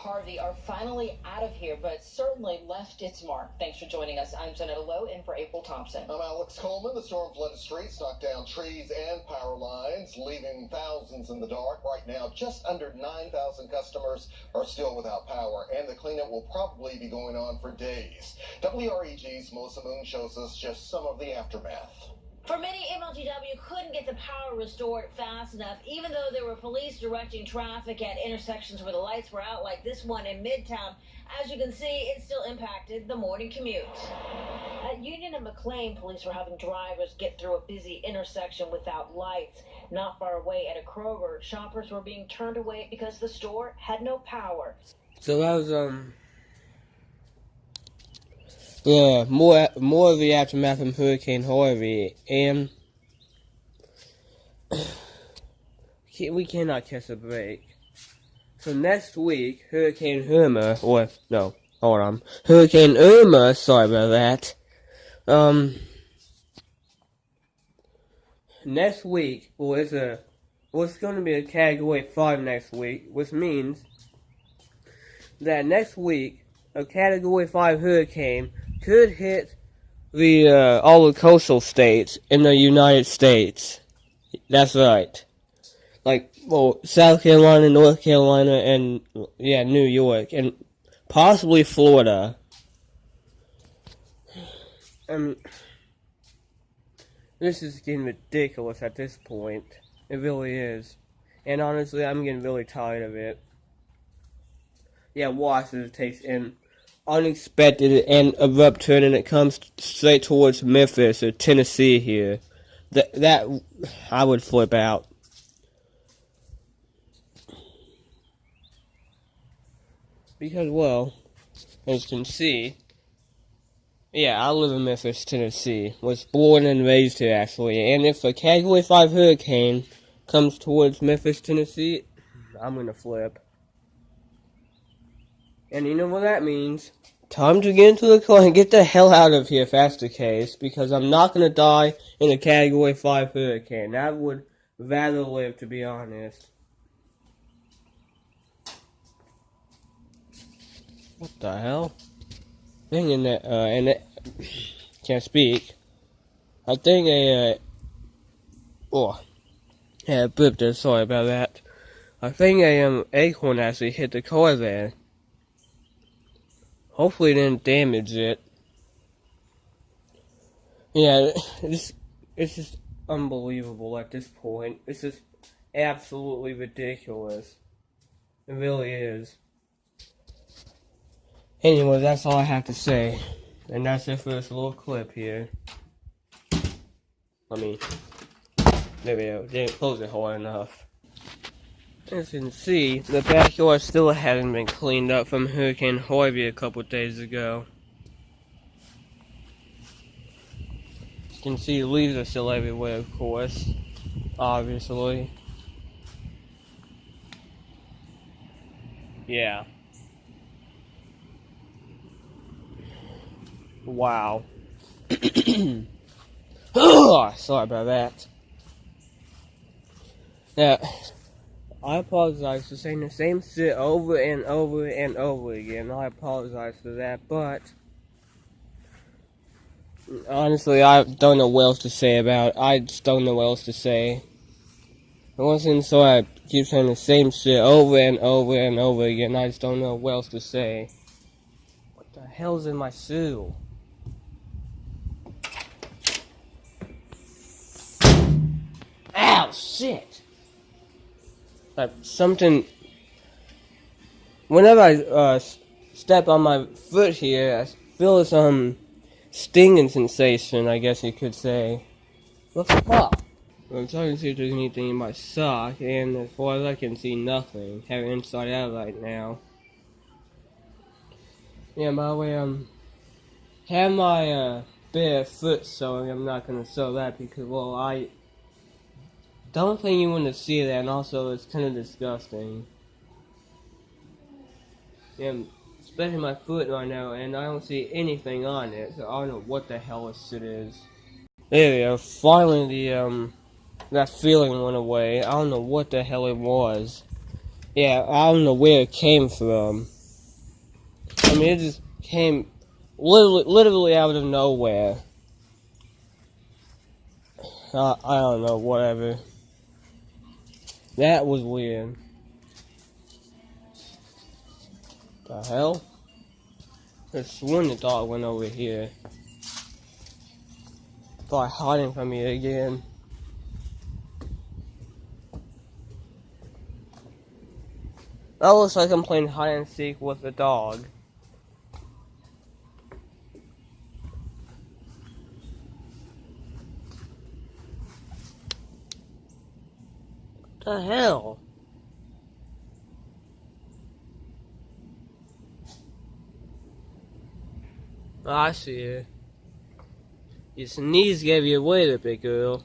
Harvey are finally out of here, but certainly left its mark. Thanks for joining us. I'm Janetta Lowe, in for April Thompson. I'm Alex Coleman. The storm flooded streets, knocked down trees and power lines, leaving thousands in the dark. Right now, just under 9,000 customers are still without power, and the cleanup will probably be going on for days. WREG's Melissa Moon shows us just some of the aftermath. For many, MLGW couldn't get the power restored fast enough, even though there were police directing traffic at intersections where the lights were out, like this one in Midtown. As you can see, it still impacted the morning commute. At Union and McLean, police were having drivers get through a busy intersection without lights. Not far away at a Kroger, shoppers were being turned away because the store had no power. So that was, yeah, more of the aftermath from Hurricane Harvey, and we cannot catch a break. So next week, Hurricane Irma, Hurricane Irma, sorry about that. Next week, it's going to be a Category 5 next week, which means that next week, a Category 5 hurricane could hit all the coastal states in the United States. That's right. Like, South Carolina, North Carolina, and, New York, and possibly Florida. This is getting ridiculous at this point. It really is. And honestly, I'm getting really tired of it. Yeah, Washington takes in unexpected and abrupt turn, and it comes straight towards Memphis or Tennessee here. That I would flip out. Because, as you can see, I live in Memphis, Tennessee. Was born and raised here, actually. And if a Category 5 hurricane comes towards Memphis, Tennessee, I'm gonna flip. And you know what that means? Time to get into the car and get the hell out of here if that's the case, because I'm not going to die in a Category 5 hurricane. I would rather live, to be honest. What the hell? Thinking that, can't speak. I think booped there, sorry about that. I think acorn actually hit the car there. Hopefully it didn't damage it. Yeah, it's just unbelievable at this point. It's just absolutely ridiculous. It really is. Anyway, that's all I have to say. And that's it for this little clip here. There we go. Didn't close it hard enough. As you can see, the backyard still hadn't been cleaned up from Hurricane Harvey a couple days ago. As you can see, the leaves are still everywhere, of course. Obviously. Yeah. Wow. Sorry about that. Yeah. I apologize for saying the same shit over and over and over again. I apologize for that, but honestly, I don't know what else to say about it. I just don't know what else to say. It wasn't so I keep saying the same shit over and over and over again. I just don't know what else to say. What the hell's in my shoe? Ow, shit! Like something. Whenever I step on my foot here, I feel this stinging sensation, I guess you could say. What the fuck? I'm trying to see if there's anything in my sock, and as far as I can see, nothing. Have it inside out right now. Yeah, by the way, have my bare foot sewing. I'm not gonna sew that because, I don't think you want to see that, and also it's kind of disgusting. Yeah, especially my foot right now, and I don't see anything on it, so I don't know what the hell this shit is. There we go. Finally, that feeling went away. I don't know what the hell it was. Yeah, I don't know where it came from. I mean, it just came literally out of nowhere. I don't know, whatever. That was weird. The hell? I sworn the dog went over here. Thought hiding from me again. That looks like I'm playing hide and seek with the dog. What the hell? Oh, I see it. Your sneeze gave you away there, big girl.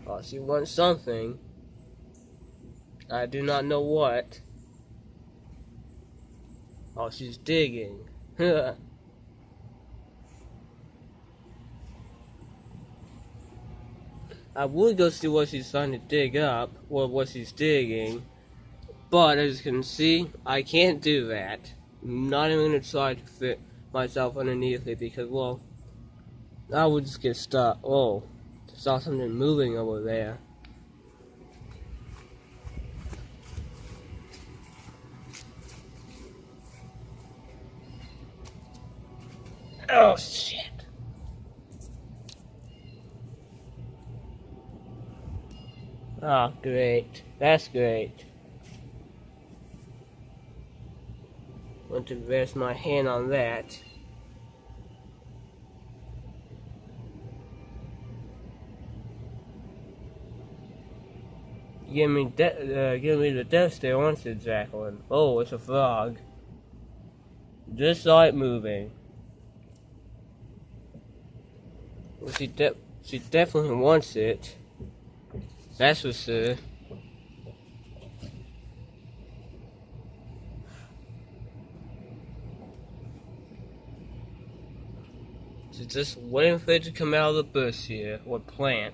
Oh, she wants something. I do not know what. Oh, she's digging. I would go see what she's trying to dig up, or what she's digging, but as you can see, I can't do that. I'm not even going to try to fit myself underneath it because, well, I would just get stuck. Oh, saw something moving over there. Oh, shit. Oh, great. That's great. Want to rest my hand on that. Give me the death stare, won't you, Jacqueline? Oh, it's a frog. Just saw it moving. Well, she definitely wants it. That's for sure. She's just waiting for it to come out of the bush here, or plant.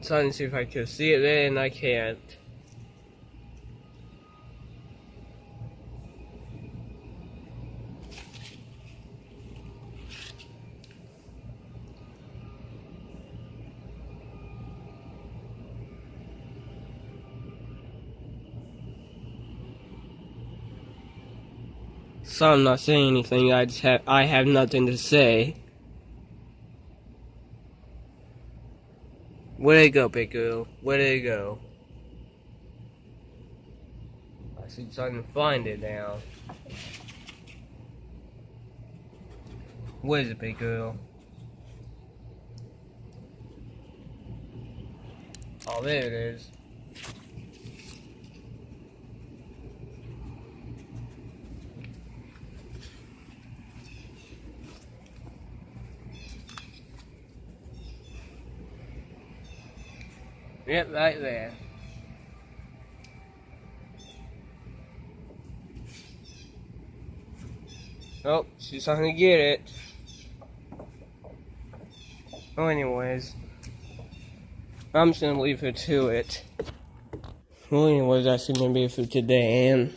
Trying to see if I can see it there, and I can't. So I'm not saying anything. I have nothing to say. Where'd it go, big girl? Where'd it go? I see trying to find it now. Where is it, big girl? Oh, there it is. Yep, right there. Oh, she's trying to get it. Oh, anyways. I'm just gonna leave her to it. Well, anyways, that's gonna be it for today, and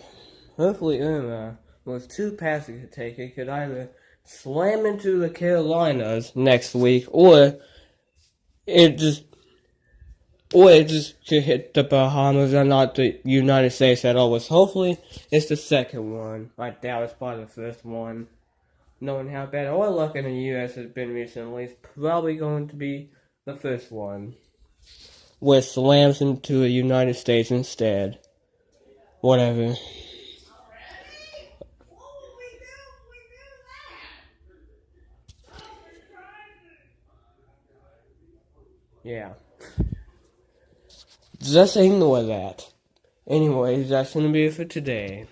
hopefully Irma, with 2 passes to take it, could either slam into the Carolinas next week, or it just could hit the Bahamas and not the United States at all. Which hopefully it's the second one. I doubt it's probably the first one. Knowing how bad our luck in the U.S. has been recently, it's probably going to be the first one, where it slams into the United States instead. Whatever. Yeah. Just ignore that. Anyways, that's gonna be it for today.